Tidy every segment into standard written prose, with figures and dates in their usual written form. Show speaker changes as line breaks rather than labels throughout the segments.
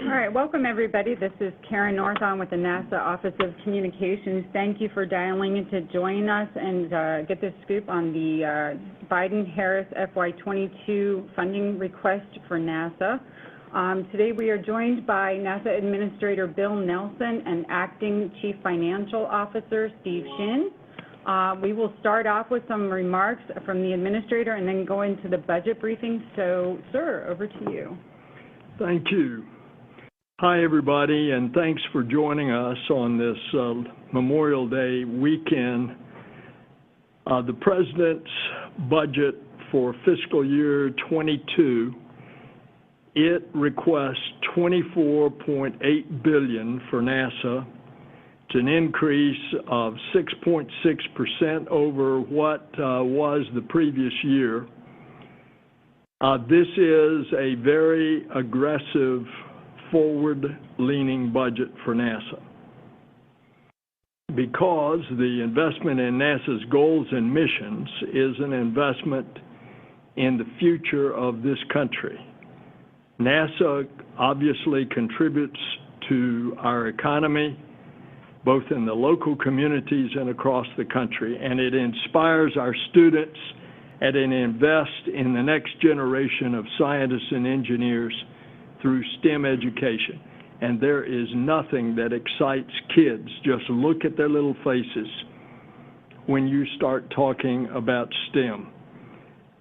All right, welcome everybody. This is Karen Northon with the NASA Office of Communications. Thank you for dialing in to join us and get the scoop on the Biden-Harris FY22 funding request for NASA. Today we are joined by NASA Administrator Bill Nelson and Acting Chief Financial Officer Steve Shinn. We will start off with some remarks from the Administrator and then go into the budget briefing. So, sir, over to you.
Thank you. Hi, everybody, and thanks for joining us on this Memorial Day weekend. The President's budget for fiscal year 22, it requests $24.8 billion for NASA. It's an increase of 6.6% over what was the previous year. This is a very aggressive, forward-leaning budget for NASA because the investment in NASA's goals and missions is an investment in the future of this country. NASA obviously contributes to our economy, both in the local communities and across the country, and it inspires our students and it invests in the next generation of scientists and engineers through STEM education. And there is nothing that excites kids. Just look at their little faces when you start talking about STEM.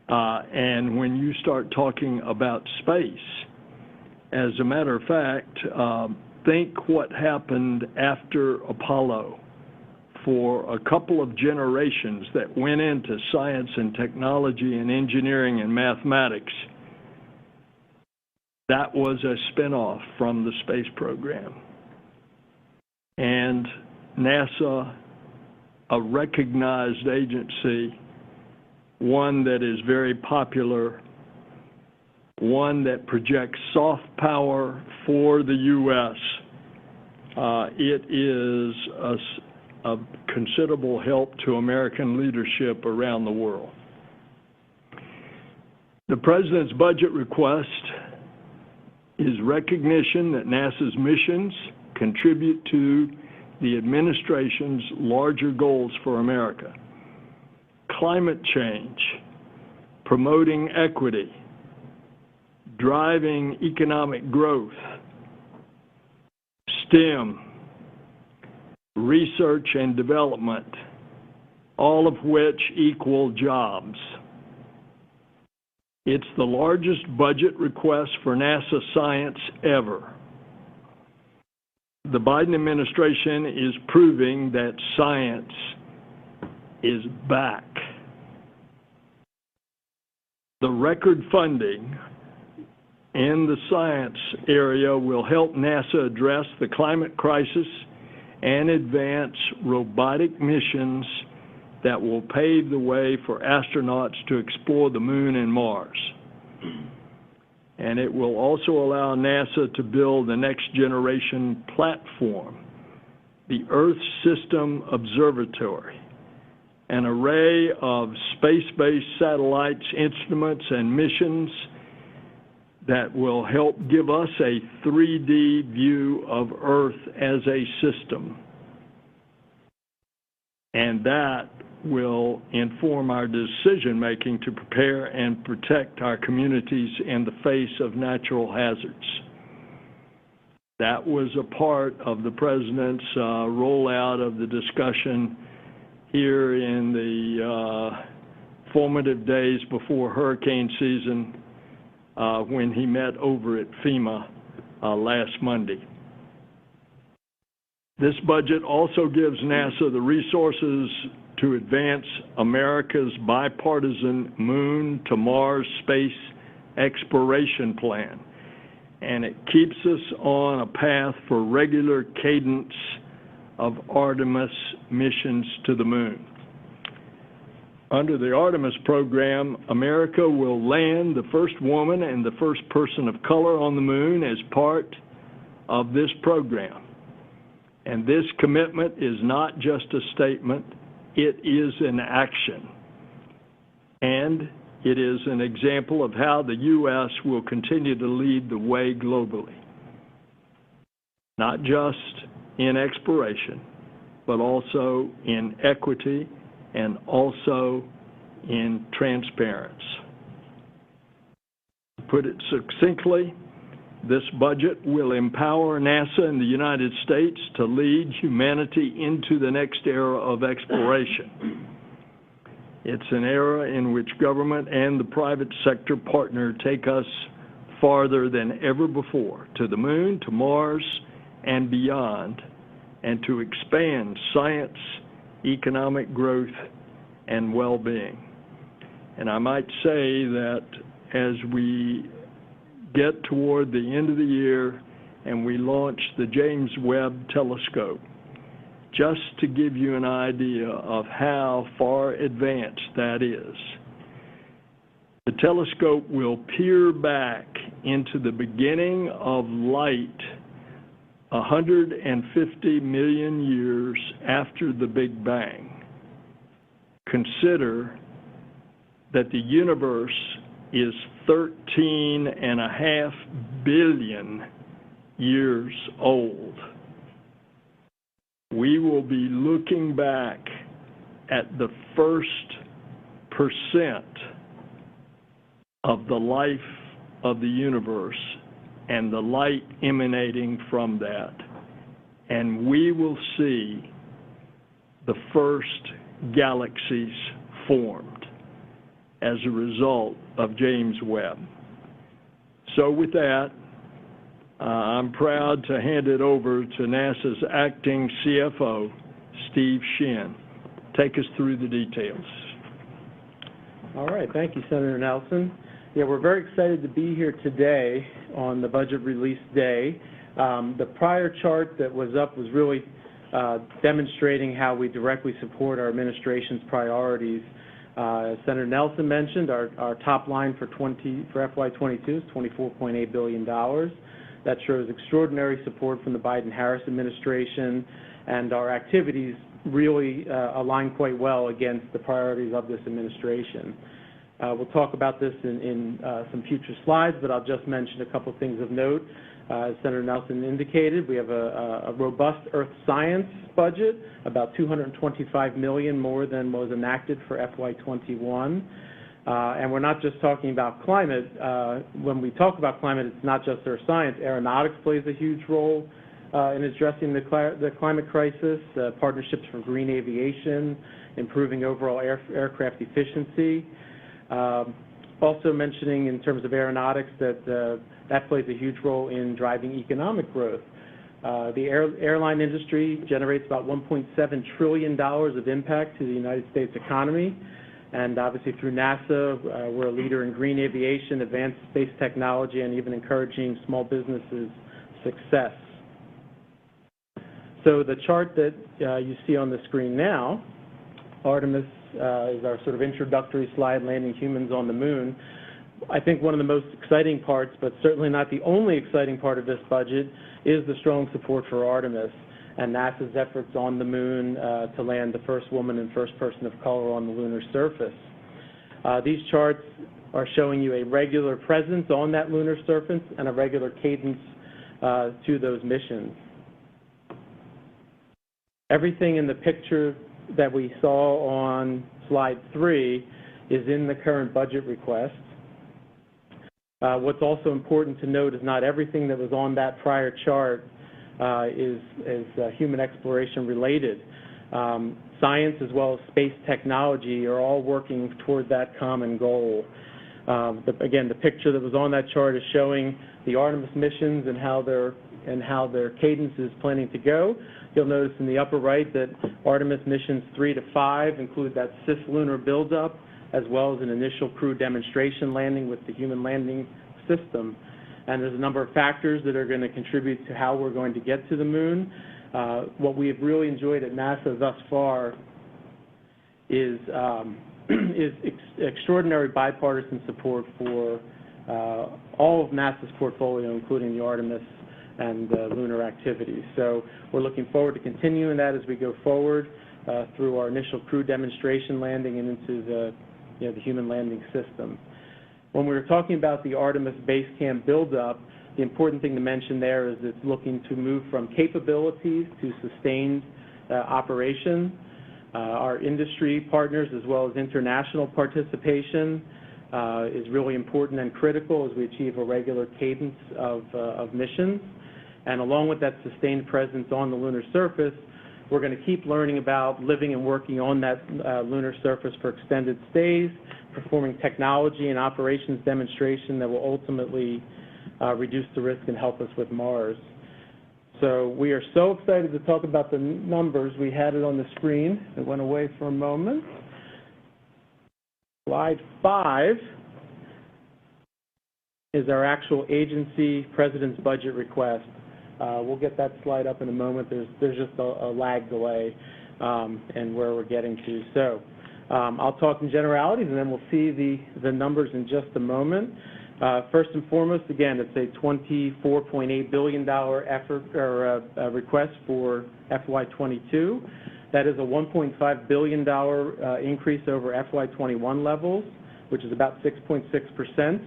And when you start talking about space. As a matter of fact, think what happened after Apollo. For a couple of generations that went into science and technology and engineering and mathematics, that was a spinoff from the space program. And NASA, a recognized agency, one that is very popular, one that projects soft power for the U.S., it is of considerable help to American leadership around the world. The President's budget request is recognition that NASA's missions contribute to the administration's larger goals for America. Climate change, promoting equity, driving economic growth, STEM, research and development, all of which equal jobs. It's the largest budget request for NASA science ever. The Biden administration is proving that science is back. The record funding in the science area will help NASA address the climate crisis and advance robotic missions that will pave the way for astronauts to explore the moon and Mars. And it will also allow NASA to build the next generation platform, the Earth System Observatory, an array of space-based satellites, instruments, and missions that will help give us a 3D view of Earth as a system. And that will inform our decision-making to prepare and protect our communities in the face of natural hazards. That was a part of the President's rollout of the discussion here in the formative days before hurricane season when he met over at FEMA last Monday. This budget also gives NASA the resources to advance America's bipartisan Moon to Mars space exploration plan, and it keeps us on a path for regular cadence of Artemis missions to the moon. Under the Artemis program, America will land the first woman and the first person of color on the moon as part of this program. And this commitment is not just a statement, it is an action. And it is an example of how the U.S. will continue to lead the way globally. not just in exploration, but also in equity and also in transparency. To put it succinctly, this budget will empower NASA and the United States to lead humanity into the next era of exploration. It's an era in which government and the private sector partner take us farther than ever before, to the moon, to Mars, and beyond, and to expand science, economic growth, and well-being. And I might say that as we get toward the end of the year and we launch the James Webb Telescope, just to give you an idea of how far advanced that is, the telescope will peer back into the beginning of light 150 million years after the Big Bang. Consider that the universe is 13.5 billion years old. We will be looking back at the first % of the life of the universe and the light emanating from that. And we will see the first galaxies formed as a result of James Webb. So with that, I'm proud to hand it over to NASA's acting CFO, Steve Shinn. Take us through the details.
All right, thank you, Senator Nelson. Yeah, we're very excited to be here today on the budget release day. The prior chart that was up was really demonstrating how we directly support our administration's priorities. As Senator Nelson mentioned, our top line for FY22 is $24.8 billion. That shows extraordinary support from the Biden-Harris administration, and our activities really align quite well against the priorities of this administration. We'll talk about this in some future slides, but I'll just mention a couple things of note. As Senator Nelson indicated, we have a robust earth science budget, about $225 million more than was enacted for FY21. And we're not just talking about climate. When we talk about climate, it's not just earth science. Aeronautics plays a huge role in addressing the climate crisis, partnerships for green aviation, improving overall aircraft efficiency. Also mentioning in terms of aeronautics that that plays a huge role in driving economic growth. The airline industry generates about $1.7 trillion of impact to the United States economy. And obviously through NASA, we're a leader in green aviation, advanced space technology, and even encouraging small businesses' success. So the chart that you see on the screen now, Artemis is our sort of introductory slide, landing humans on the moon. I think one of the most exciting parts, but certainly not the only exciting part of this budget, is the strong support for Artemis and NASA's efforts on the moon to land the first woman and first person of color on the lunar surface. These charts are showing you a regular presence on that lunar surface and a regular cadence to those missions. Everything in the picture that we saw on slide 3 is in the current budget request. What's also important to note is not everything that was on that prior chart is human exploration related. Science as well as space technology are all working toward that common goal. Again, the picture that was on that chart is showing the Artemis missions and how their cadence is planning to go. You'll notice in the upper right that Artemis missions 3 to 5 include that cislunar buildup, as well as an initial crew demonstration landing with the human landing system. And there's a number of factors that are going to contribute to how we're going to get to the moon. What we have really enjoyed at NASA thus far is extraordinary bipartisan support for all of NASA's portfolio, including the Artemis and lunar activities. So we're looking forward to continuing that as we go forward through our initial crew demonstration landing and into the human landing system. When we were talking about the Artemis base camp buildup, The important thing to mention there is it's looking to move from capabilities to sustained operation. Our industry partners as well as international participation is really important and critical as we achieve a regular cadence of missions. And along with that sustained presence on the lunar surface, we're going to keep learning about living and working on that lunar surface for extended stays, performing technology and operations demonstration that will ultimately reduce the risk and help us with Mars. So we are so excited to talk about the numbers. We had it on the screen. It went away for a moment. Slide 5 is our actual agency president's budget request. We'll get that slide up in a moment. There's just a lag delay in where we're getting to. So I'll talk in generalities, and then we'll see the numbers in just a moment. First and foremost, again, it's a $24.8 billion effort or request for FY22. That is a $1.5 billion increase over FY21 levels, which is about 6.6%.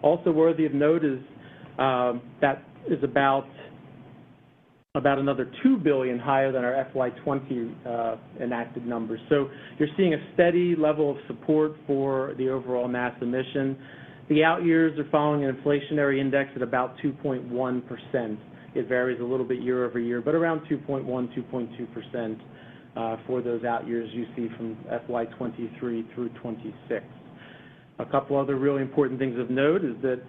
Also worthy of note is that is about another $2 billion higher than our FY20 enacted numbers. So you're seeing a steady level of support for the overall NASA mission. The out years are following an inflationary index at about 2.1%. It varies a little bit year over year, but around 2.1, 2.2% for those out years you see from FY23 through 26. A couple other really important things of note is that,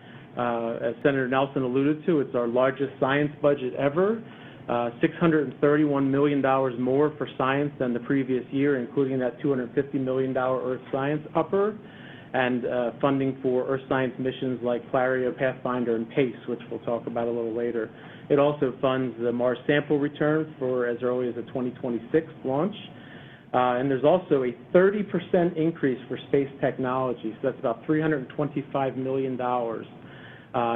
as Senator Nelson alluded to, it's our largest science budget ever. $631 million more for science than the previous year, including that $250 million Earth Science upper, and funding for Earth Science missions like Clario, Pathfinder, and PACE, which we'll talk about a little later. It also funds the Mars sample return for as early as a 2026 launch. And there's also a 30% increase for space technology, so that's about $325 million,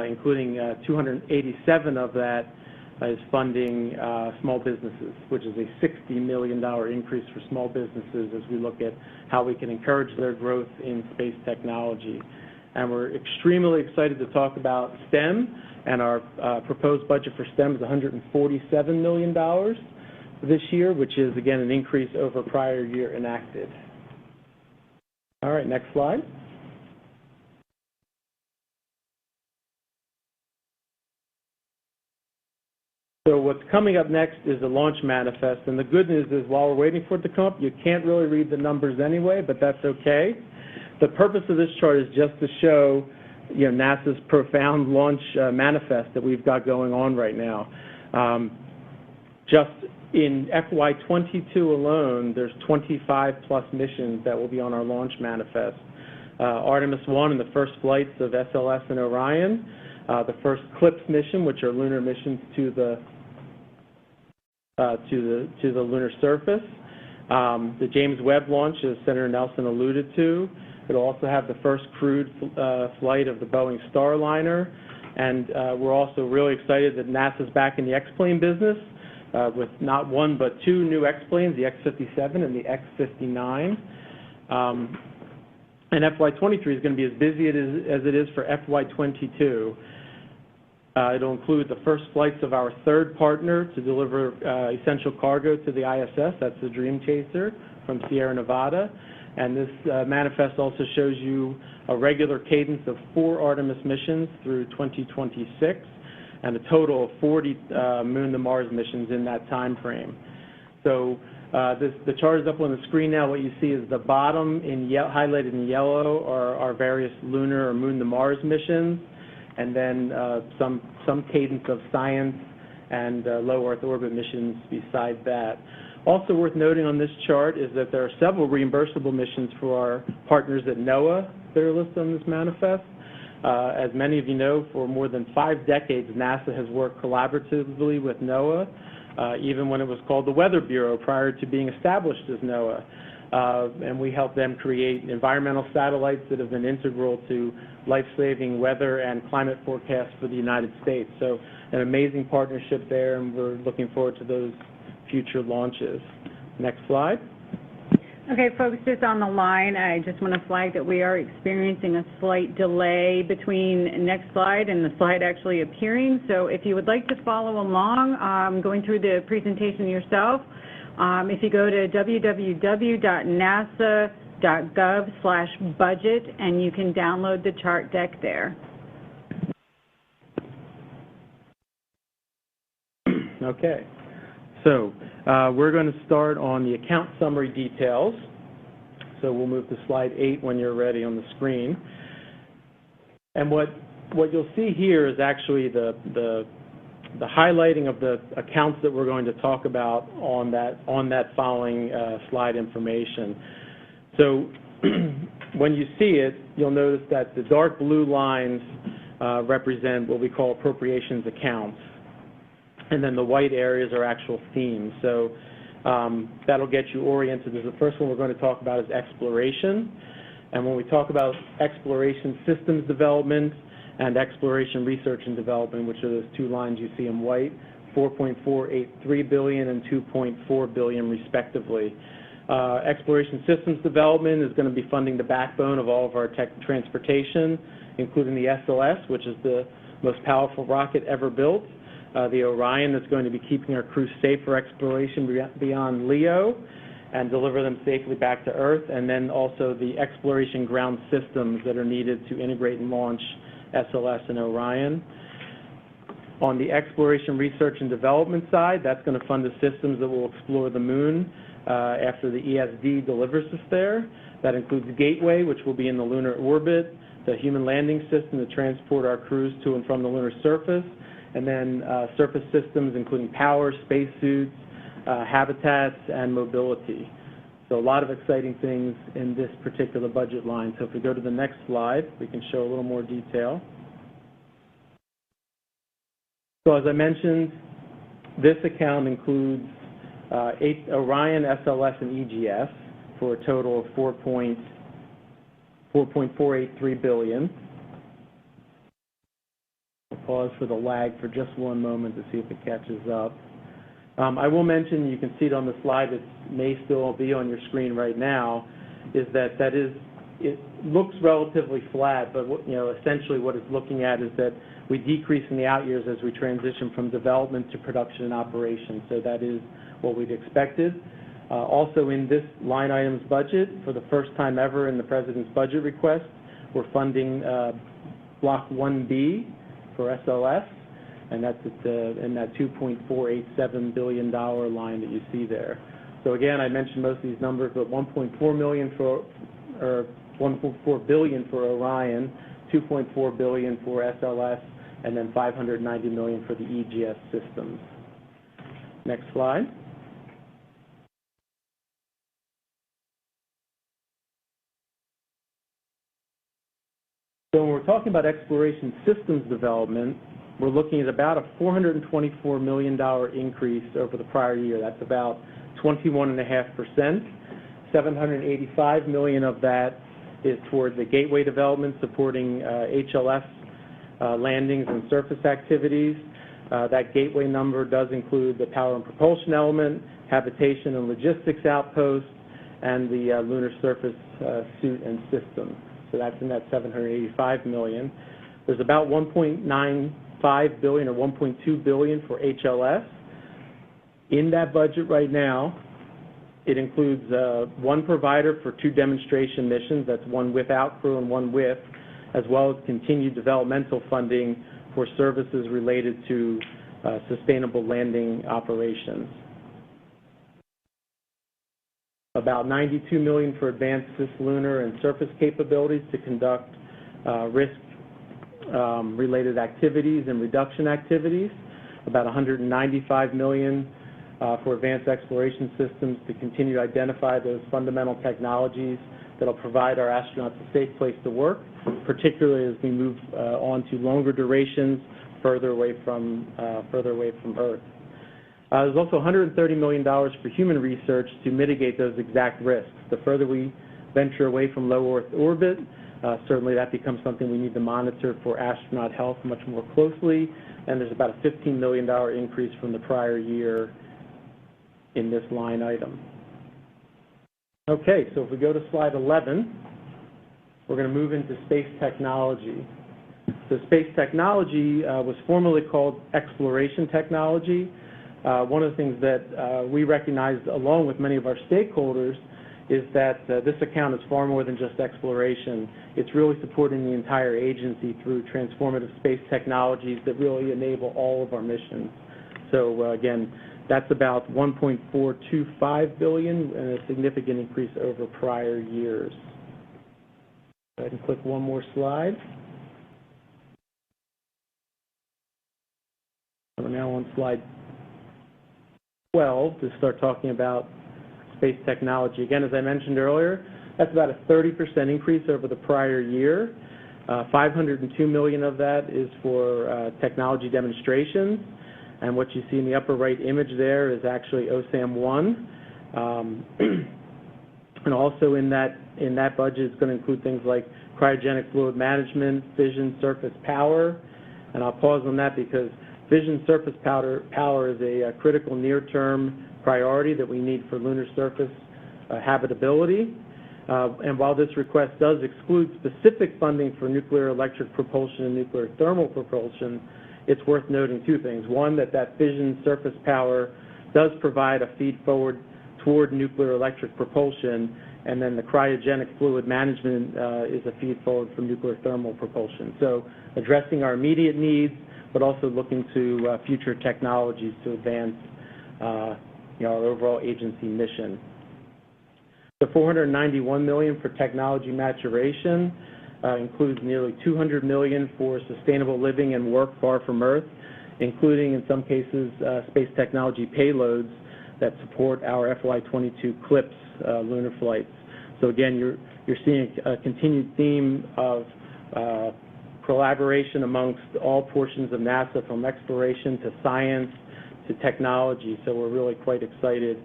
including 287 of that is funding small businesses, which is a $60 million increase for small businesses as we look at how we can encourage their growth in space technology. And we're extremely excited to talk about STEM, and our proposed budget for STEM is $147 million this year, which is, again, an increase over prior year enacted. All right, next slide. So what's coming up next is the launch manifest, and the good news is while we're waiting for it to come up, you can't really read the numbers anyway, but that's okay. The purpose of this chart is just to show, NASA's profound launch manifest that we've got going on right now. Just in FY22 alone, there's 25 plus missions that will be on our launch manifest. Artemis 1 and the first flights of SLS and Orion, the first CLIPS mission, which are lunar missions to the lunar surface. The James Webb launch, as Senator Nelson alluded to. It'll also have the first crewed flight of the Boeing Starliner. And we're also really excited that NASA's back in the X-plane business with not one but two new X-planes, the X-57 and the X-59. And FY23 is going to be as busy as it is for FY22. It'll include the first flights of our third partner to deliver essential cargo to the ISS. That's the Dream Chaser from Sierra Nevada. And this manifest also shows you a regular cadence of 4 Artemis missions through 2026 and a total of 40 Moon to Mars missions in that time frame. So the chart is up on the screen now. What you see is the bottom in highlighted in yellow are our various lunar or Moon to Mars missions, and then some cadence of science and low Earth orbit missions beside that. Also worth noting on this chart is that there are several reimbursable missions for our partners at NOAA that are listed on this manifest. As many of you know, for more than 5 decades, NASA has worked collaboratively with NOAA, even when it was called the Weather Bureau prior to being established as NOAA. And we help them create environmental satellites that have been integral to life-saving weather and climate forecasts for the United States. So an amazing partnership there, and we're looking forward to those future launches. Next slide.
Okay, folks, just on the line, I just want to flag that we are experiencing a slight delay between next slide and the slide actually appearing. So if you would like to follow along, going through the presentation yourself, if you go to www.nasa.gov/budget, and you can download the chart deck there.
Okay. So we're going to start on the account summary details. So we'll move to slide 8 when you're ready on the screen. And what you'll see here is actually the highlighting of the accounts that we're going to talk about on that following slide information. So when you see it, you'll notice that the dark blue lines represent what we call appropriations accounts. And then the white areas are actual themes. So that'll get you oriented. The first one we're going to talk about is exploration. And when we talk about exploration systems development and exploration research and development, which are those two lines you see in white, $4.483 billion and $2.4 billion respectively. Exploration systems development is going to be funding the backbone of all of our transportation, including the SLS, which is the most powerful rocket ever built. The Orion that's going to be keeping our crews safe for exploration beyond LEO and deliver them safely back to Earth, and then also the exploration ground systems that are needed to integrate and launch SLS and Orion. On the exploration research and development side, that's going to fund the systems that will explore the moon after the ESD delivers us there. That includes Gateway, which will be in the lunar orbit, the human landing system to transport our crews to and from the lunar surface, and then surface systems including power, spacesuits, habitats, and mobility. So a lot of exciting things in this particular budget line. So if we go to the next slide, we can show a little more detail. So as I mentioned, this account includes Orion, SLS, and EGS for a total of $4.483 billion. Pause for the lag for just one moment to see if it catches up. I will mention, you can see it on the slide that may still be on your screen right now, is that it looks relatively flat, but essentially what it's looking at is that we decrease in the out years as we transition from development to production and operation. So that is what we'd expected. Also in this line items budget, for the first time ever in the President's budget request, we're funding Block 1B for SLS, and that's in that $2.487 billion line that you see there. So again, I mentioned most of these numbers, but $1.4 billion for Orion, $2.4 billion for SLS, and then $590 million for the EGS systems. Next slide. So when we're talking about exploration systems development, we're looking at about a $424 million increase over the prior year. That's about 21.5%. $785 million of that is towards the Gateway development, supporting HLS landings and surface activities. That Gateway number does include the power and propulsion element, habitation and logistics outpost, and the lunar surface suit and system. So that's in that $785 million. There's about $1.95 billion or $1.2 billion for HLS. In that budget right now, it includes one provider for 2 demonstration missions. That's one without crew and one with, as well as continued developmental funding for services related to sustainable landing operations. About $92 million for advanced cislunar and surface capabilities to conduct risk-related activities and reduction activities. About $195 million for advanced exploration systems to continue to identify those fundamental technologies that will provide our astronauts a safe place to work, particularly as we move on to longer durations further away from Earth. There's also $130 million for human research to mitigate those exact risks. The further we venture away from low Earth orbit, certainly that becomes something we need to monitor for astronaut health much more closely, and there's about a $15 million increase from the prior year in this line item. Okay, so if we go to slide 11, we're going to move into space technology. So space technology was formerly called exploration technology. One of the things that we recognized along with many of our stakeholders is that this account is far more than just exploration. It's really supporting the entire agency through transformative space technologies that really enable all of our missions. So again, that's about $1.425 billion, and a significant increase over prior years. Go ahead and click one more slide. We're now on slide 12 to start talking about space technology. Again, as I mentioned earlier, that's about a 30% increase over the prior year. $502 million of that is for technology demonstrations, and what you see in the upper right image there is actually OSAM-1. And also in that budget, it's going to include things like cryogenic fluid management, fission surface power, and I'll pause on that because fission surface power is a critical near-term priority that we need for lunar surface habitability. And while this request does exclude specific funding for nuclear electric propulsion and nuclear thermal propulsion, it's worth noting two things. One, that fission surface power does provide a feed forward toward nuclear electric propulsion, and then the cryogenic fluid management is a feed forward from nuclear thermal propulsion. So addressing our immediate needs, but also looking to future technologies to advance our overall agency mission. The $491 million for technology maturation includes nearly $200 million for sustainable living and work far from Earth, including in some cases space technology payloads that support our FY22 CLPS lunar flights. So again, you're seeing a continued theme of collaboration amongst all portions of NASA, from exploration to science to technology. So we're really quite excited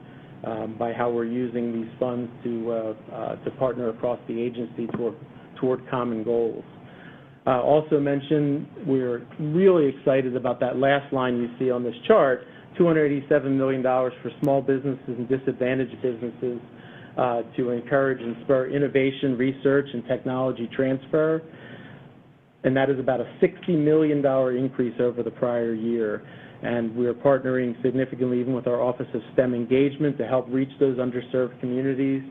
by how we're using these funds to partner across the agency toward common goals. Also mentioned, we're really excited about that last line you see on this chart, $287 million for small businesses and disadvantaged businesses to encourage and spur innovation, research, and technology transfer. And that is about a $60 million increase over the prior year. And we're partnering significantly even with our Office of STEM Engagement to help reach those underserved communities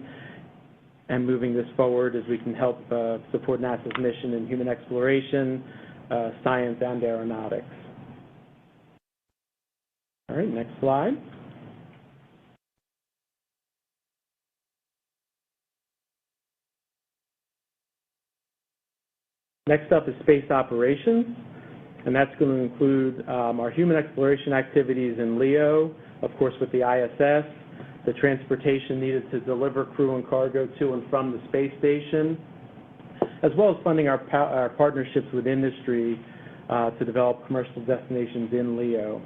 and moving this forward as we can help support NASA's mission in human exploration, science, and aeronautics. All right, next slide. Next up is space operations, and that's going to include our human exploration activities in LEO, of course with the ISS, the transportation needed to deliver crew and cargo to and from the space station, as well as funding our partnerships with industry to develop commercial destinations in LEO.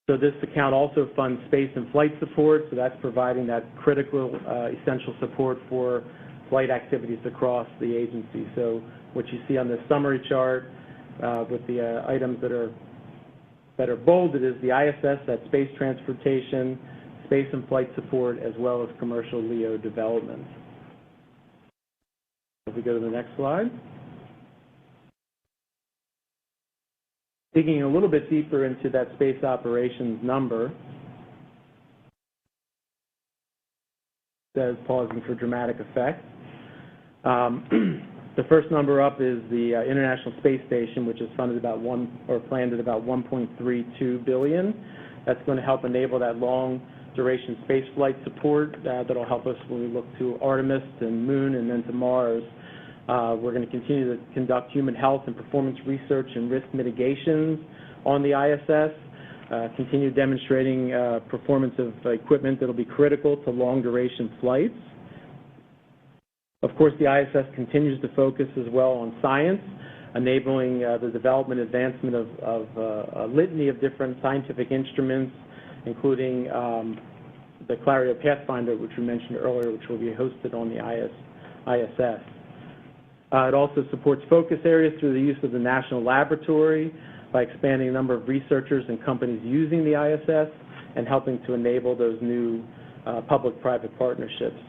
So this account also funds space and flight support, so that's providing that critical, essential support for flight activities across the agency. So what you see on this summary chart with the items that are bolded is the ISS, that's space transportation, space and flight support, as well as commercial LEO development. If we go to the next slide. Digging a little bit deeper into that space operations number, says pausing for dramatic effect. The first number up is the International Space Station, which is funded about planned at about $1.32 billion. That's going to help enable that long duration space flight support that'll help us when we look to Artemis and Moon and then to Mars. We're going to continue to conduct human health and performance research and risk mitigations on the ISS, continue demonstrating performance of equipment that will be critical to long duration flights. Of course, the ISS continues to focus as well on science, enabling the development and advancement of a litany of different scientific instruments, including the Clario Pathfinder, which we mentioned earlier, which will be hosted on the ISS. It also supports focus areas through the use of the National Laboratory by expanding the number of researchers and companies using the ISS and helping to enable those new public-private partnerships.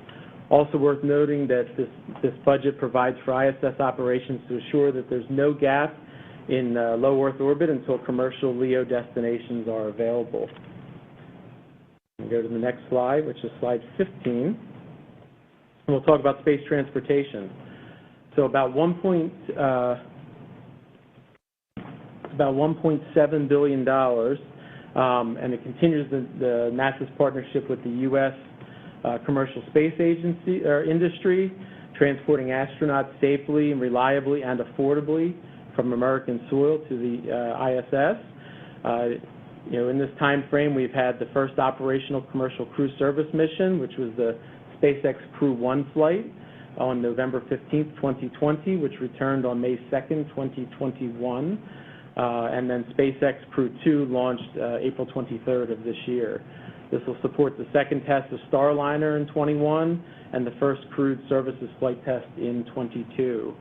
Also worth noting that this budget provides for ISS operations to assure that there's no gap in low Earth orbit until commercial LEO destinations are available. We'll go to the next slide, which is slide 15. And we'll talk about space transportation. So about $1.7 billion, and it continues the NASA's partnership with the U.S. Commercial space agency industry, transporting astronauts safely and reliably and affordably from American soil to the ISS. In this time frame, we've had the first operational commercial crew service mission, which was the SpaceX Crew 1 flight on November 15th, 2020, which returned on May 2nd, 2021. And then SpaceX Crew 2 launched April 23rd of this year. This will support the second test of Starliner in 21 and the first crewed services flight test in 22.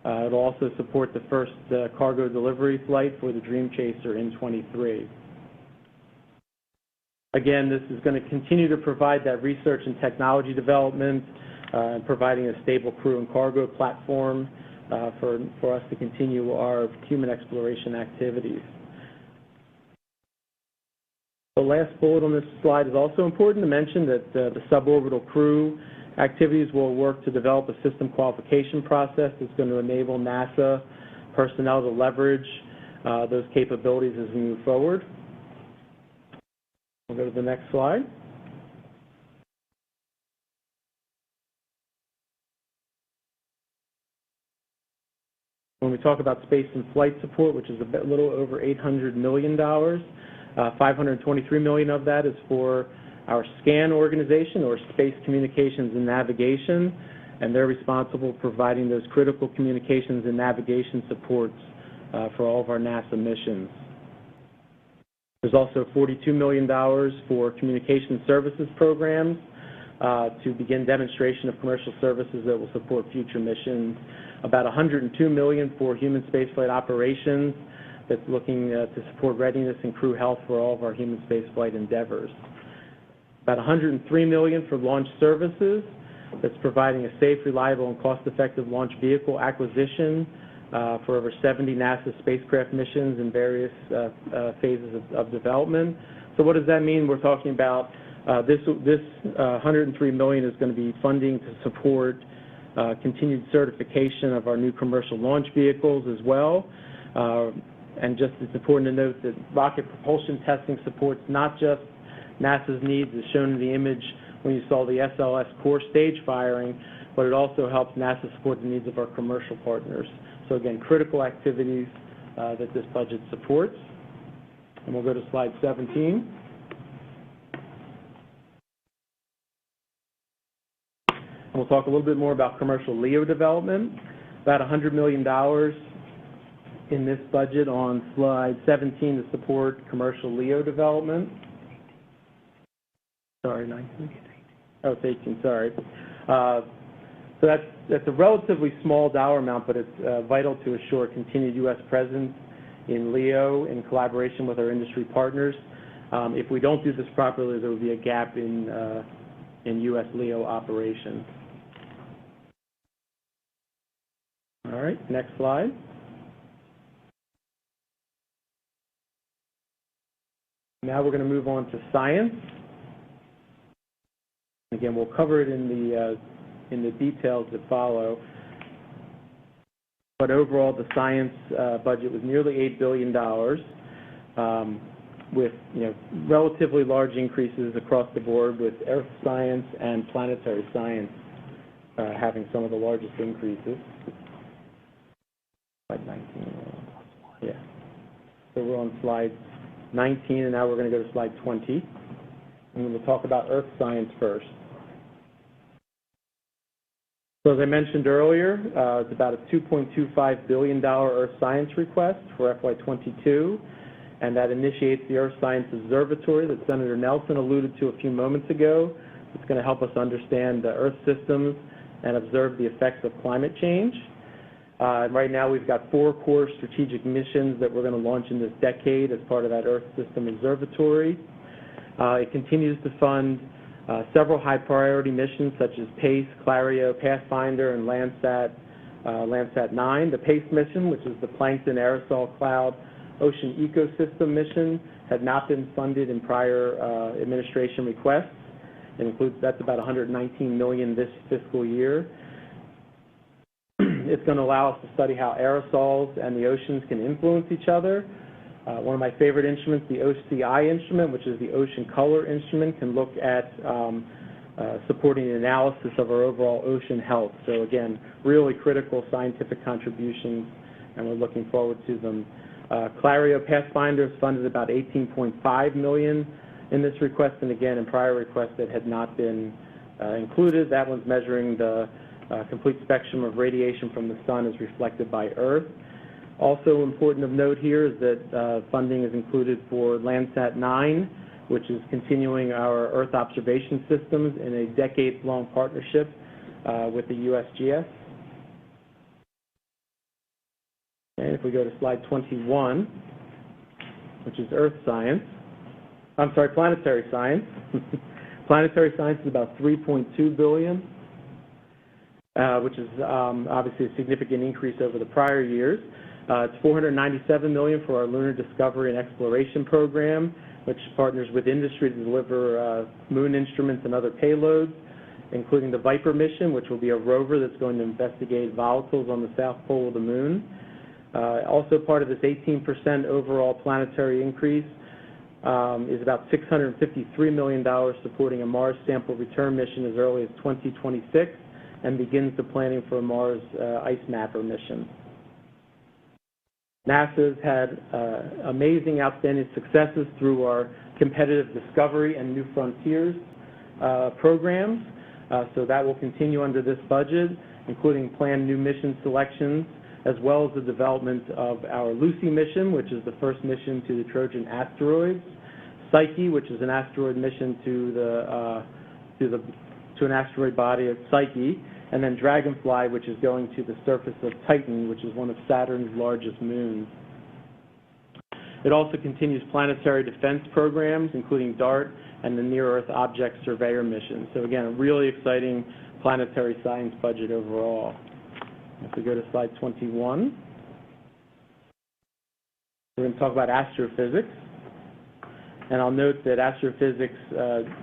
It will also support the first cargo delivery flight for the Dream Chaser in 23. Again, this is going to continue to provide that research and technology development, and providing a stable crew and cargo platform for us to continue our human exploration activities. The last bullet on this slide is also important to mention that the suborbital crew activities will work to develop a system qualification process that's going to enable NASA personnel to leverage those capabilities as we move forward. We'll go to the next slide. When we talk about space and flight support, which is a little over $800 million, $523 million of that is for our SCAN organization, or Space Communications and Navigation, and they're responsible for providing those critical communications and navigation supports for all of our NASA missions. There's also $42 million for communication services programs to begin demonstration of commercial services that will support future missions. About $102 million for human spaceflight operations that's looking to support readiness and crew health for all of our human spaceflight endeavors. About $103 million for launch services that's providing a safe, reliable, and cost-effective launch vehicle acquisition for over 70 NASA spacecraft missions in various phases of development. So what does that mean? We're talking about this $103 million is going to be funding to support continued certification of our new commercial launch vehicles as well. And just it's important to note that rocket propulsion testing supports not just NASA's needs, as shown in the image when you saw the SLS core stage firing, but it also helps NASA support the needs of our commercial partners. So again, critical activities that this budget supports. And we'll go to slide 17. And we'll talk a little bit more about commercial LEO development. About $100 million in this budget on slide 17 to support commercial LEO development. Sorry, 19? Oh, it's 18, sorry. So that's a relatively small dollar amount, but it's vital to assure continued U.S. presence in LEO in collaboration with our industry partners. If we don't do this properly, there will be a gap in U.S. LEO operations. All right, next slide. Now we're going to move on to science. Again, we'll cover it in the details that follow. But overall, the science budget was nearly $8 billion, with relatively large increases across the board, with earth science and planetary science having some of the largest increases. Slide 19. Yeah. So we're on slide 19, and now we're going to go to slide 20. And we'll talk about earth science first. So as I mentioned earlier, it's about a $2.25 billion earth science request for FY22, and that initiates the Earth Science Observatory that Senator Nelson alluded to a few moments ago. It's going to help us understand the Earth systems and observe the effects of climate change. Right now we've got 4 core strategic missions that we're going to launch in this decade as part of that Earth System Observatory. It continues to fund Several high-priority missions such as PACE, Clario, Pathfinder, and Landsat 9. The PACE mission, which is the Plankton Aerosol Cloud Ocean Ecosystem mission, had not been funded in prior administration requests. It includes, that's about $119 million this fiscal year. It's going to allow us to study how aerosols and the oceans can influence each other. One of my favorite instruments, the OCI instrument, which is the Ocean Color instrument, can look at supporting the analysis of our overall ocean health. So again, really critical scientific contributions, and we're looking forward to them. Clario Pathfinder is funded about $18.5 million in this request, and again, in prior requests that had not been included. That one's measuring the complete spectrum of radiation from the sun as reflected by Earth. Also important of note here is that funding is included for Landsat 9, which is continuing our Earth observation systems in a decades-long partnership with the USGS. And if we go to slide 21, which is Earth science, I'm sorry, planetary science. Planetary science is about $3.2 billion, which is obviously a significant increase over the prior years. It's $497 million for our Lunar Discovery and Exploration Program, which partners with industry to deliver moon instruments and other payloads, including the Viper mission, which will be a rover that's going to investigate volatiles on the south pole of the moon. Also part of this 18% overall planetary increase is about $653 million supporting a Mars sample return mission as early as 2026 and begins the planning for a Mars ice mapper mission. NASA's had amazing, outstanding successes through our competitive discovery and new frontiers programs. So that will continue under this budget, including planned new mission selections, as well as the development of our Lucy mission, which is the first mission to the Trojan asteroids, Psyche, which is an asteroid mission to an asteroid body at Psyche, and then Dragonfly, which is going to the surface of Titan, which is one of Saturn's largest moons. It also continues planetary defense programs, including DART and the Near-Earth Object Surveyor mission. So again, a really exciting planetary science budget overall. If we go to slide 21, we're going to talk about astrophysics. And I'll note that astrophysics,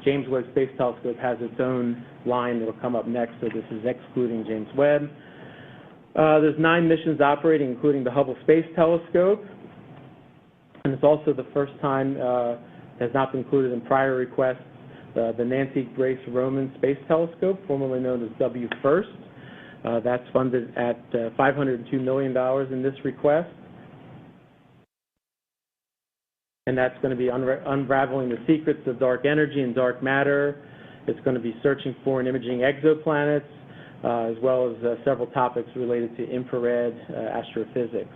James Webb Space Telescope has its own line that will come up next, so this is excluding James Webb. There's 9 missions operating, including the Hubble Space Telescope. And it's also the first time, has not been included in prior requests, the Nancy Grace Roman Space Telescope, formerly known as WFIRST. That's funded at $502 million in this request. And that's going to be unraveling the secrets of dark energy and dark matter. It's going to be searching for and imaging exoplanets, as well as several topics related to infrared astrophysics.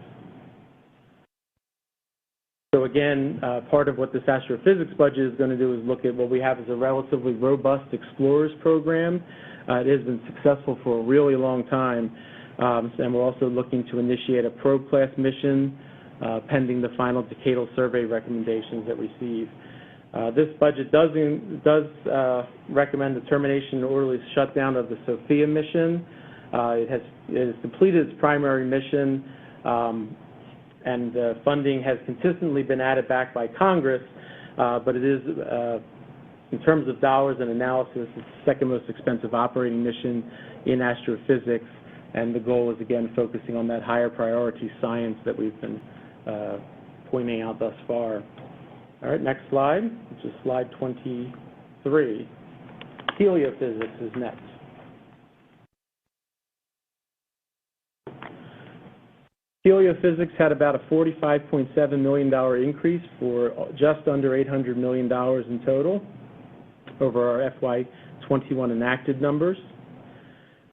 So again, part of what this astrophysics budget is going to do is look at what we have as a relatively robust Explorers program. It has been successful for a really long time, and we're also looking to initiate a probe-class mission pending the final decadal survey recommendations that we receive. This budget does recommend the termination and orderly shutdown of the Sophia mission. It has completed its primary mission, and funding has consistently been added back by Congress, but it is, in terms of dollars and analysis, it's the second most expensive operating mission in astrophysics, and the goal is, again, focusing on that higher priority science that we've been pointing out thus far. All right, next slide, which is slide 23. Heliophysics is next. Heliophysics had about a $45.7 million increase for just under $800 million in total over our FY21 enacted numbers.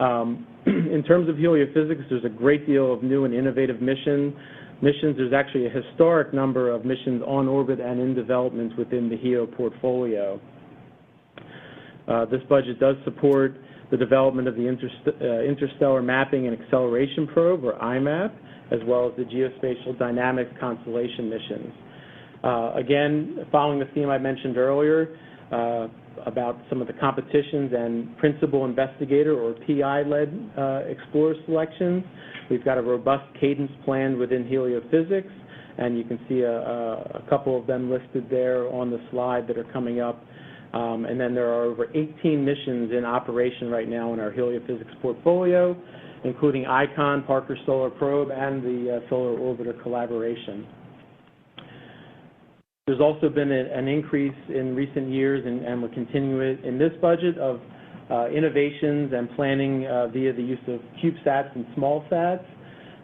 In terms of heliophysics, there's a great deal of new and innovative missions. There's actually a historic number of missions on orbit and in development within the HEO portfolio. This budget does support the development of the Interstellar Mapping and Acceleration Probe, or IMAP, as well as the Geospatial Dynamics Constellation missions. Again, following the theme I mentioned earlier, about some of the competitions and principal investigator or PI-led explorer selections. We've got a robust cadence plan within heliophysics, and you can see a couple of them listed there on the slide that are coming up. And then there are over 18 missions in operation right now in our heliophysics portfolio, including ICON, Parker Solar Probe, and the Solar Orbiter collaboration. There's also been an increase in recent years, and we're continuing it in this budget, of innovations and planning via the use of CubeSats and SmallSats.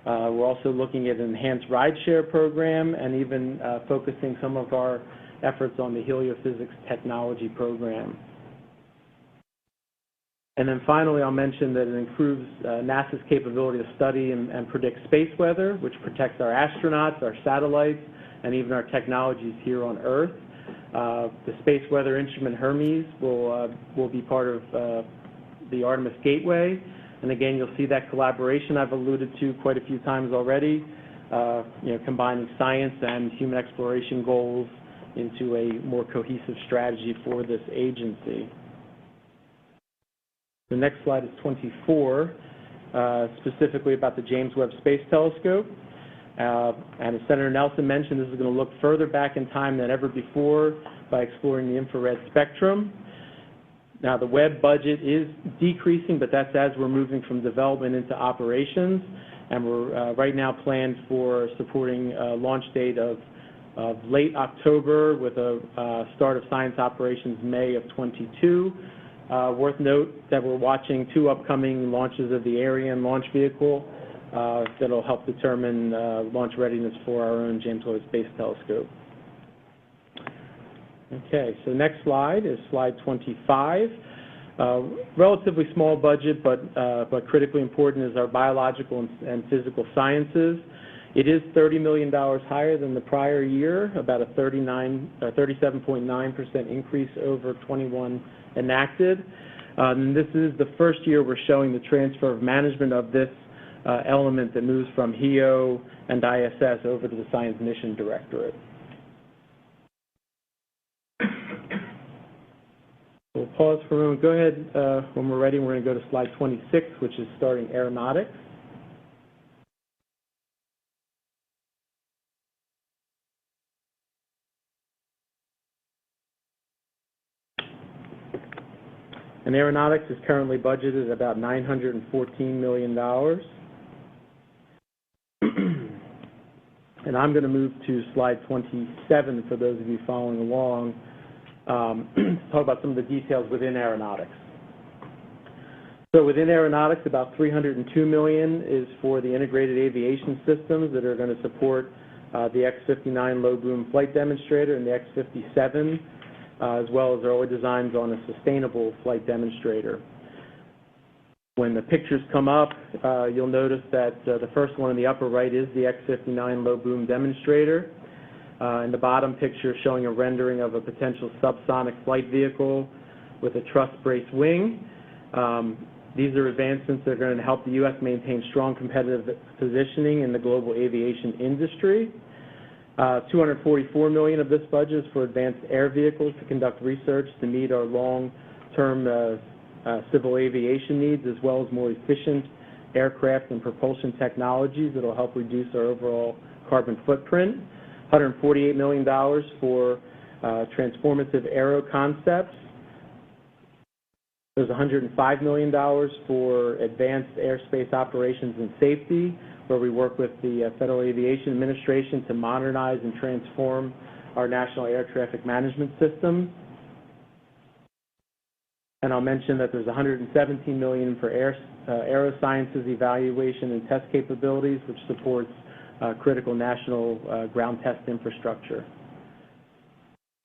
We're also looking at an enhanced rideshare program and even focusing some of our efforts on the heliophysics technology program. And then finally, I'll mention that it improves NASA's capability to study and predict space weather, which protects our astronauts, our satellites, and even our technologies here on Earth. The Space Weather Instrument Hermes will be part of the Artemis Gateway. And again, you'll see that collaboration I've alluded to quite a few times already, combining science and human exploration goals into a more cohesive strategy for this agency. The next slide is 24, specifically about the James Webb Space Telescope. And as Senator Nelson mentioned, this is going to look further back in time than ever before by exploring the infrared spectrum. Now, the Webb budget is decreasing, but that's as we're moving from development into operations. And we're right now planned for supporting a launch date of late October with a start of science operations May of 22. Worth note that we're watching 2 upcoming launches of the Ariane launch vehicle that'll help determine launch readiness for our own James Webb Space Telescope. Okay, so next slide is slide 25. Relatively small budget, but critically important is our biological and physical sciences. It is $30 million higher than the prior year, about a 37.9% increase over 21 enacted. And this is the first year we're showing the transfer of management of this element that moves from HEO and ISS over to the Science Mission Directorate. We'll pause for a moment. Go ahead when we're ready. We're going to go to slide 26, which is starting aeronautics. And aeronautics is currently budgeted at about $914 million. And I'm going to move to slide 27 for those of you following along to talk about some of the details within aeronautics. So within aeronautics, about $302 million is for the integrated aviation systems that are going to support the X-59 low-boom flight demonstrator and the X-57, as well as early designs on a sustainable flight demonstrator. When the pictures come up, you'll notice that the first one in the upper right is the X-59 low-boom demonstrator. And the bottom picture showing a rendering of a potential subsonic flight vehicle with a truss brace wing. These are advancements that are going to help the U.S. maintain strong competitive positioning in the global aviation industry. $244 million of this budget is for advanced air vehicles to conduct research to meet our long-term civil aviation needs, as well as more efficient aircraft and propulsion technologies that will help reduce our overall carbon footprint. $148 million for transformative aero concepts. There's $105 million for advanced airspace operations and safety, where we work with the Federal Aviation Administration to modernize and transform our national air traffic management system. And I'll mention that there's $117 million for aerosciences evaluation and test capabilities, which supports critical national ground test infrastructure.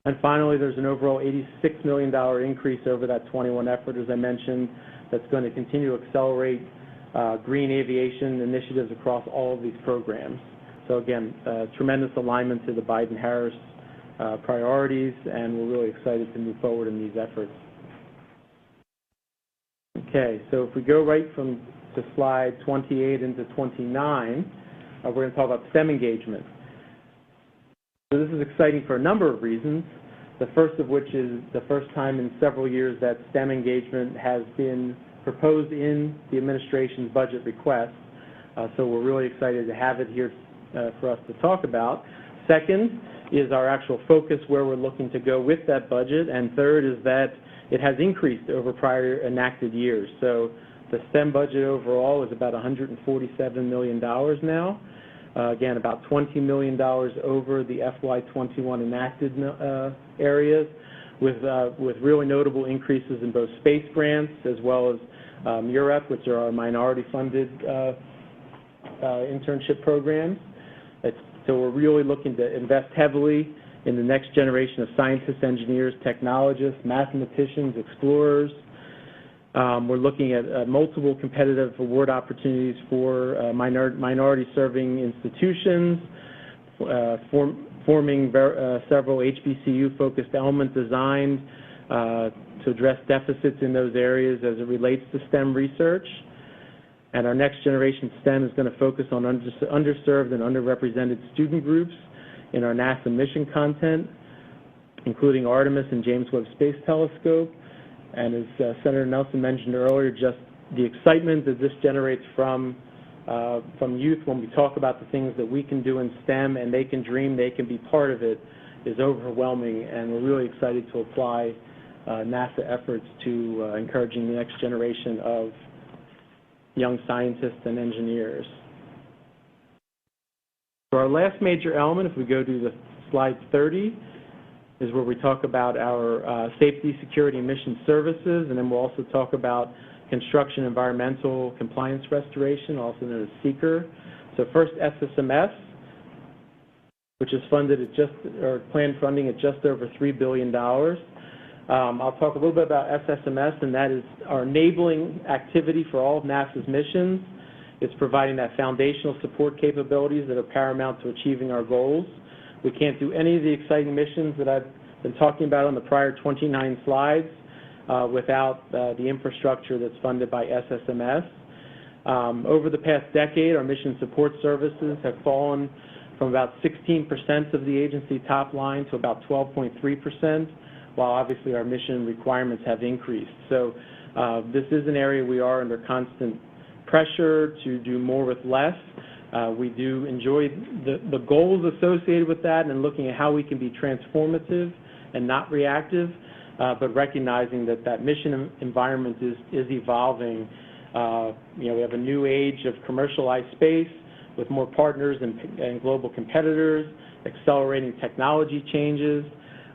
And finally, there's an overall $86 million increase over that 21 effort, as I mentioned, that's going to continue to accelerate green aviation initiatives across all of these programs. So again, tremendous alignment to the Biden-Harris priorities, and we're really excited to move forward in these efforts. Okay, so if we go right to slide 28 into 29, we're going to talk about STEM engagement. So this is exciting for a number of reasons. the first of which is the first time in several years that STEM engagement has been proposed in the administration's budget request. So we're really excited to have it here for us to talk about. Second is our actual focus, where we're looking to go with that budget. And third is that it has increased over prior enacted years. So the STEM budget overall is about $147 million now. Again, about $20 million over the FY21 enacted areas, with really notable increases in both space grants as well as MUREP, which are our minority-funded internship programs. So we're really looking to invest heavily in the next generation of scientists, engineers, technologists, mathematicians, explorers. We're looking at multiple competitive award opportunities for minority-serving institutions, forming several HBCU-focused elements designed to address deficits in those areas as it relates to STEM research. And our next generation STEM is going to focus on underserved and underrepresented student groups in our NASA mission content, including Artemis and James Webb Space Telescope. And as Senator Nelson mentioned earlier, just the excitement that this generates from youth when we talk about the things that we can do in STEM and they can dream, they can be part of it, is overwhelming. And we're really excited to apply NASA efforts to encouraging the next generation of young scientists and engineers. So our last major element, if we go to the slide 30, is where we talk about our safety, security, and mission services, and then we'll also talk about construction, environmental compliance restoration, also known as SEEKR. So first, SSMS, which is funded at planned funding at just over $3 billion. I'll talk a little bit about SSMS, and that is our enabling activity for all of NASA's missions. It's providing that foundational support capabilities that are paramount to achieving our goals. We can't do any of the exciting missions that I've been talking about on the prior 29 slides without the infrastructure that's funded by SSMS. Over the past decade, our mission support services have fallen from about 16% of the agency top line to about 12.3%, while obviously our mission requirements have increased. So this is an area we are under constant pressure to do more with less. We do enjoy the goals associated with that and looking at how we can be transformative and not reactive, but recognizing that that mission environment is evolving. We have a new age of commercialized space with more partners and global competitors, accelerating technology changes,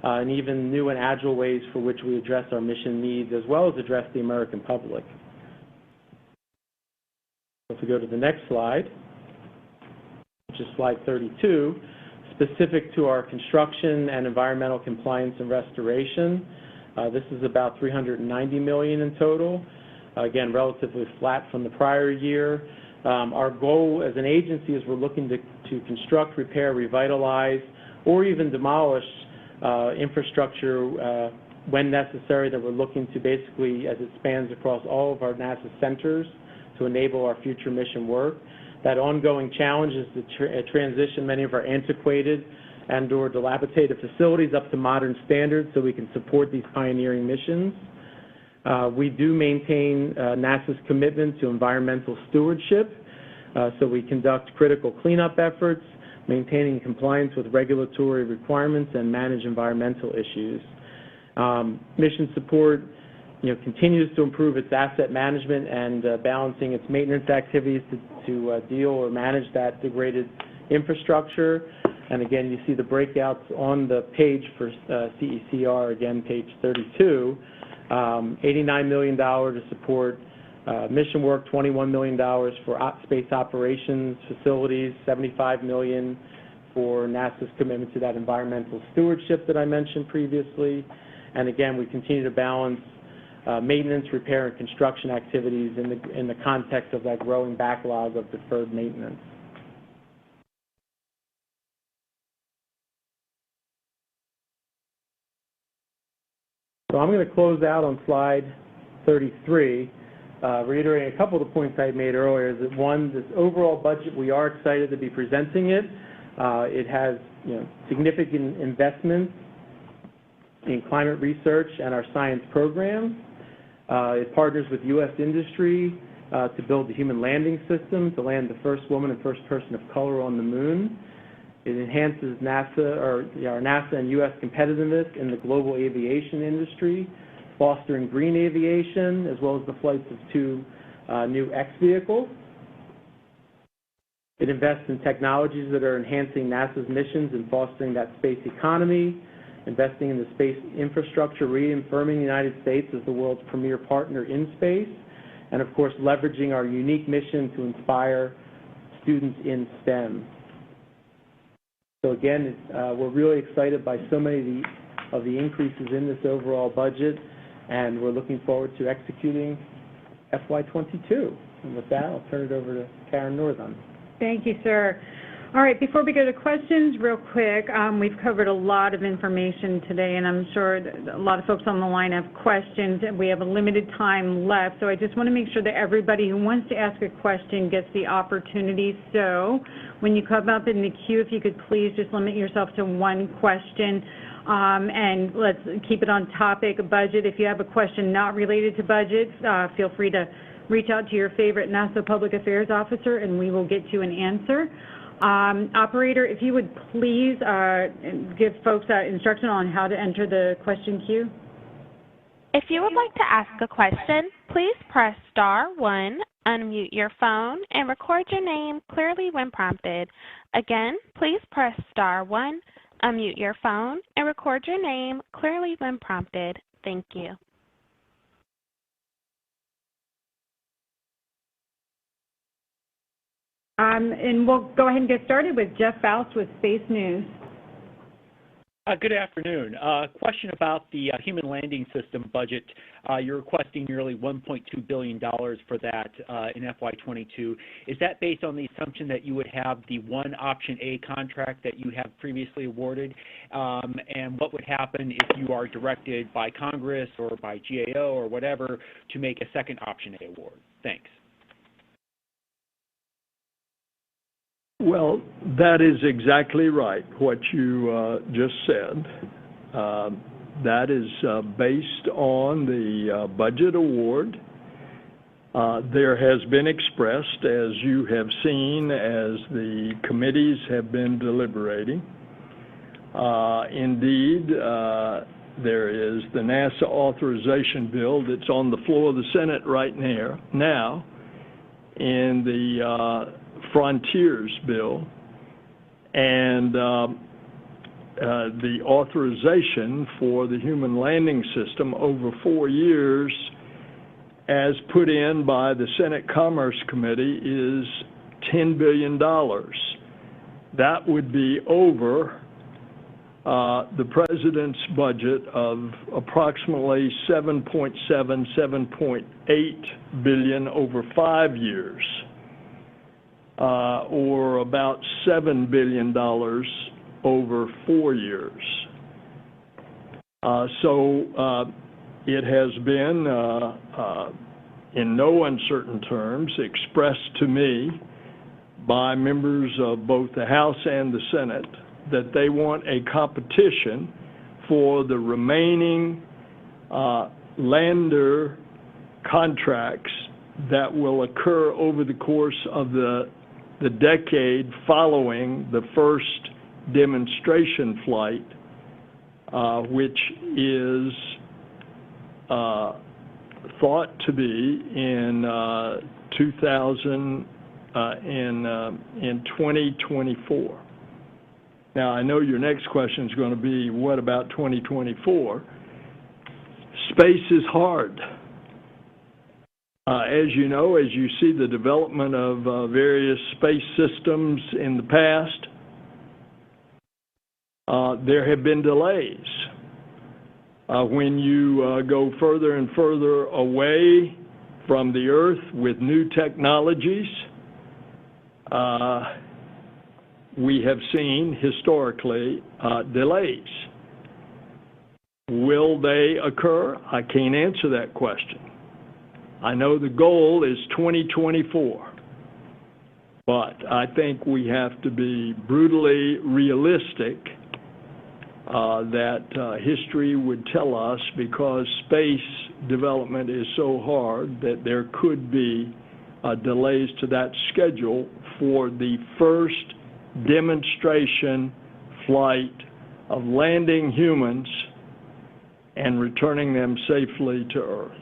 and even new and agile ways for which we address our mission needs as well as address the American public. If we go to the next slide, which is slide 32, specific to our construction and environmental compliance and restoration. This is about $390 million in total. Again, relatively flat from the prior year. Our goal as an agency is we're looking to construct, repair, revitalize, or even demolish infrastructure when necessary, that we're looking to basically, as it spans across all of our NASA centers, to enable our future mission work. That ongoing challenge is to transition many of our antiquated and or dilapidated facilities up to modern standards so we can support these pioneering missions. We do maintain NASA's commitment to environmental stewardship, so we conduct critical cleanup efforts, maintaining compliance with regulatory requirements, and manage environmental issues. Mission support continues to improve its asset management and balancing its maintenance activities to deal or manage that degraded infrastructure. And again, you see the breakouts on the page for CECR, again, page 32. $89 million to support mission work, $21 million for space operations facilities, $75 million for NASA's commitment to that environmental stewardship that I mentioned previously. And again, we continue to balance maintenance, repair, and construction activities in the context of that growing backlog of deferred maintenance. So I'm going to close out on slide 33, reiterating a couple of the points I made earlier. Is that one, this overall budget, we are excited to be presenting it. It has significant investments in climate research and our science programs. It partners with U.S. industry to build the human landing system, to land the first woman and first person of color on the moon. It enhances our NASA and U.S. competitiveness in the global aviation industry, fostering green aviation, as well as the flights of 2 new X vehicles. It invests in technologies that are enhancing NASA's missions and fostering that space economy, investing in the space infrastructure, reaffirming the United States as the world's premier partner in space, and of course leveraging our unique mission to inspire students in STEM. So again, we're really excited by so many of the increases in this overall budget, and we're looking forward to executing FY22. And with that, I'll turn it over to Karen Northon.
Thank you, sir. All right, before we go to questions, real quick, we've covered a lot of information today, and I'm sure a lot of folks on the line have questions, and we have a limited time left, so I just want to make sure that everybody who wants to ask a question gets the opportunity. So when you come up in the queue, if you could please just limit yourself to 1 question, and let's keep it on topic, budget. If you have a question not related to budget, feel free to reach out to your favorite NASA Public Affairs officer, and we will get you an answer. Operator, if you would please give folks instruction on how to enter the question queue.
If you would like to ask a question, please press *1, unmute your phone, and record your name clearly when prompted. Again, please press *1, unmute your phone, and record your name clearly when prompted. Thank you.
And we'll go ahead and get started with Jeff Faust with Space News.
Good afternoon. Question about the Human Landing System budget. You're requesting nearly $1.2 billion for that in FY22. Is that based on the assumption that you would have the one Option A contract that you have previously awarded? And what would happen if you are directed by Congress or by GAO or whatever to make a second Option A award? Thanks.
Well, that is exactly right, what you just said. That is based on the budget award. There has been expressed, as you have seen, as the committees have been deliberating. Indeed, there is the NASA authorization bill that's on the floor of the Senate right now in the Frontiers bill, and the authorization for the Human Landing System over 4 years, as put in by the Senate Commerce Committee, is $10 billion. That would be over the President's budget of approximately $7.8 billion over 5 years. Or about $7 billion over 4 years. So it has been, in no uncertain terms, expressed to me by members of both the House and the Senate that they want a competition for the remaining lander contracts that will occur over the course of the decade following the first demonstration flight, which is thought to be in 2024. Now, I know your next question is going to be, what about 2024? Space is hard. As you know, as you see the development of various space systems in the past, there have been delays. When you go further and further away from the Earth with new technologies, we have seen historically delays. Will they occur? I can't answer that question. I know the goal is 2024, but I think we have to be brutally realistic that history would tell us, because space development is so hard, that there could be delays to that schedule for the first demonstration flight of landing humans and returning them safely to Earth.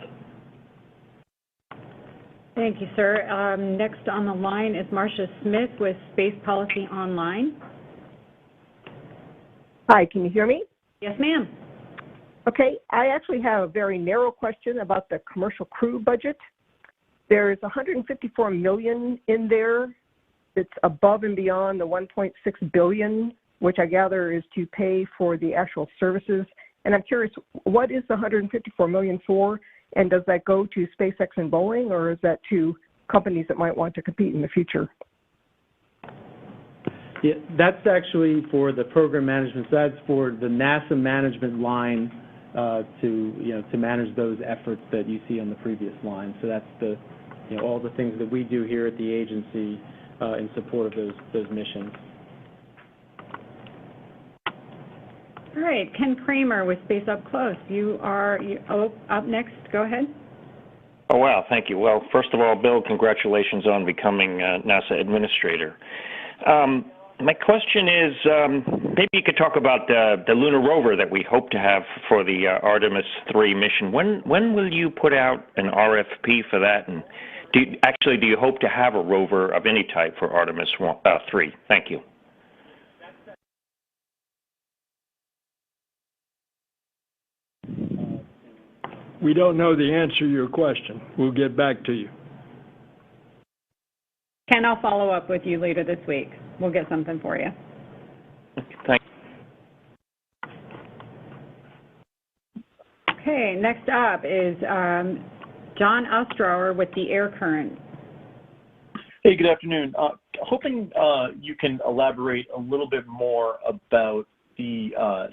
Thank you, sir. Next on the line is Marcia Smith with Space Policy Online.
Hi, can you hear me?
Yes, ma'am.
Okay, I actually have a very narrow question about the commercial crew budget. There's $154 million in there that's above and beyond the $1.6 billion, which I gather is to pay for the actual services. And I'm curious, what is the $154 million for? And does that go to SpaceX and Boeing, or is that to companies that might want to compete in the future?
Yeah, that's actually for the program management. So that's for the NASA management line to manage those efforts that you see on the previous line. So that's the all the things that we do here at the agency in support of those missions.
All right, Ken Kramer with Space Up Close. You are up next. Go ahead.
Oh, wow, thank you. Well, first of all, Bill, congratulations on becoming NASA Administrator. My question is, maybe you could talk about the lunar rover that we hope to have for the Artemis 3 mission. When will you put out an RFP for that? And do you hope to have a rover of any type for Artemis 3? Thank you.
We don't know the answer to your question. We'll get back to you.
Ken, I'll follow up with you later this week. We'll get something for you.
Thanks.
Okay, next up is John Ostrower with the Air Current.
Hey, good afternoon. Hoping you can elaborate a little bit more about the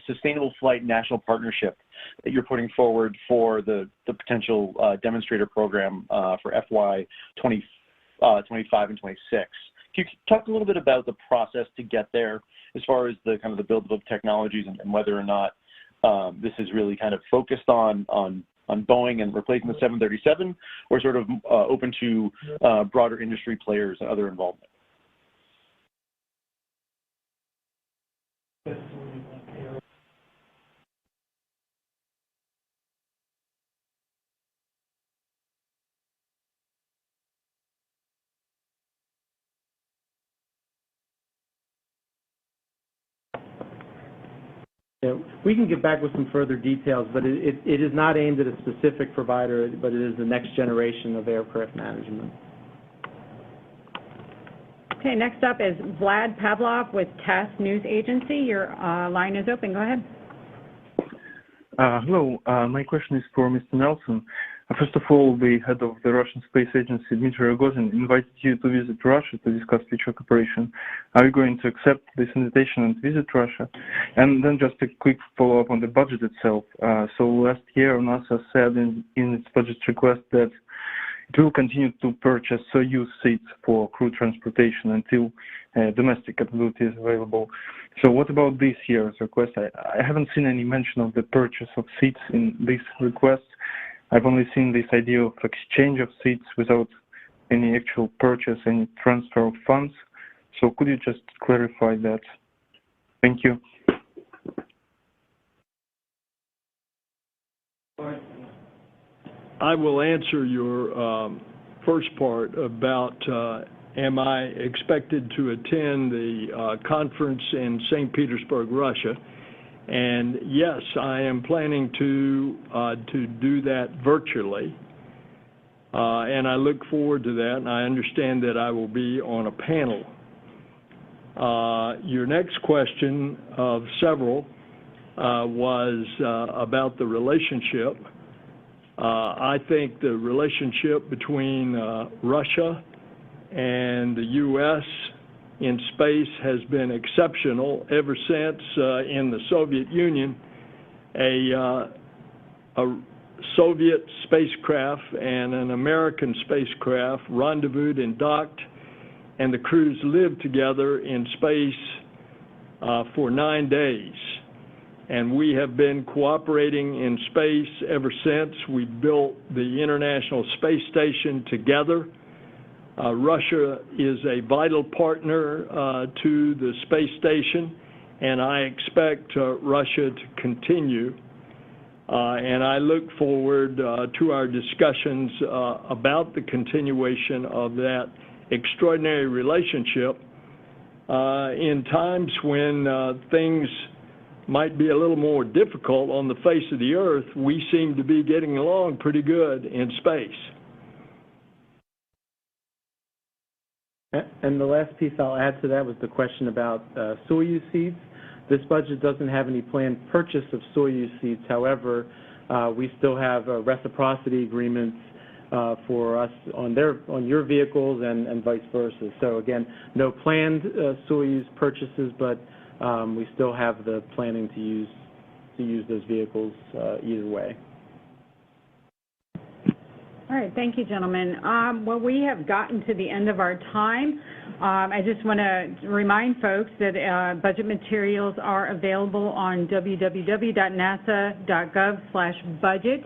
Sustainable Flight National Partnership that you're putting forward for the potential demonstrator program for FY 25 and 26. Can you talk a little bit about the process to get there, as far as the kind of the build of technologies and whether or not this is really kind of focused on Boeing and replacing the 737, or sort of open to broader industry players and other involvement?
Yeah, we can get back with some further details, but it is not aimed at a specific provider, but it is the next generation of aircraft management.
Okay, next up is Vlad Pavlov with TASS News Agency. Your line is open. Go ahead.
Hello. My question is for Mr. Nelson. First of all, the head of the Russian Space Agency, Dmitry Rogozin, invited you to visit Russia to discuss future cooperation. Are you going to accept this invitation and visit Russia? And then just a quick follow-up on the budget itself. So last year, NASA said in its budget request that it will continue to purchase Soyuz seats for crew transportation until domestic capability is available. So what about this year's request? I haven't seen any mention of the purchase of seats in this request. I've only seen this idea of exchange of seats without any actual purchase, any transfer of funds. So could you just clarify that? Thank you.
I will answer your first part about am I expected to attend the conference in St. Petersburg, Russia. And yes, I am planning to do that virtually, and I look forward to that, and I understand that I will be on a panel. Your next question of several was about the relationship. I think the relationship between Russia and the U.S. in space has been exceptional ever since in the Soviet Union a Soviet spacecraft and an American spacecraft rendezvoused and docked, and the crews lived together in space for 9 days. and we have been cooperating in space ever since. We built the International Space Station together. Russia is a vital partner to the space station, and I expect Russia to continue. And I look forward to our discussions about the continuation of that extraordinary relationship in times when things might be a little more difficult on the face of the earth. We seem to be getting along pretty good in space.
And the last piece I'll add to that was the question about Soyuz seeds. This budget doesn't have any planned purchase of Soyuz seeds. However, we still have reciprocity agreements for us on your vehicles and vice versa. So again, no planned Soyuz purchases, but we still have the planning to use those vehicles either way.
All right, thank you, gentlemen. Well, we have gotten to the end of our time. I just want to remind folks that budget materials are available on www.nasa.gov/budget.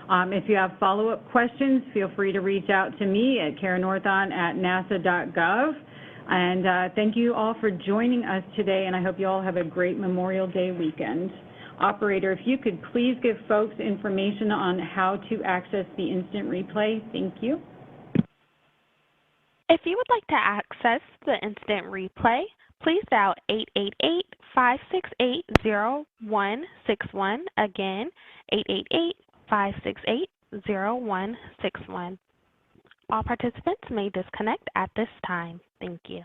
If you have follow-up questions, feel free to reach out to me at karennorthon@nasa.gov. And thank you all for joining us today, and I hope you all have a great Memorial Day weekend. Operator, if you could please give folks information on how to access the instant replay. Thank you.
If you would like to access the instant replay, please dial 888-568-0161. Again, 888-568-0161. All participants may disconnect at this time. Thank you.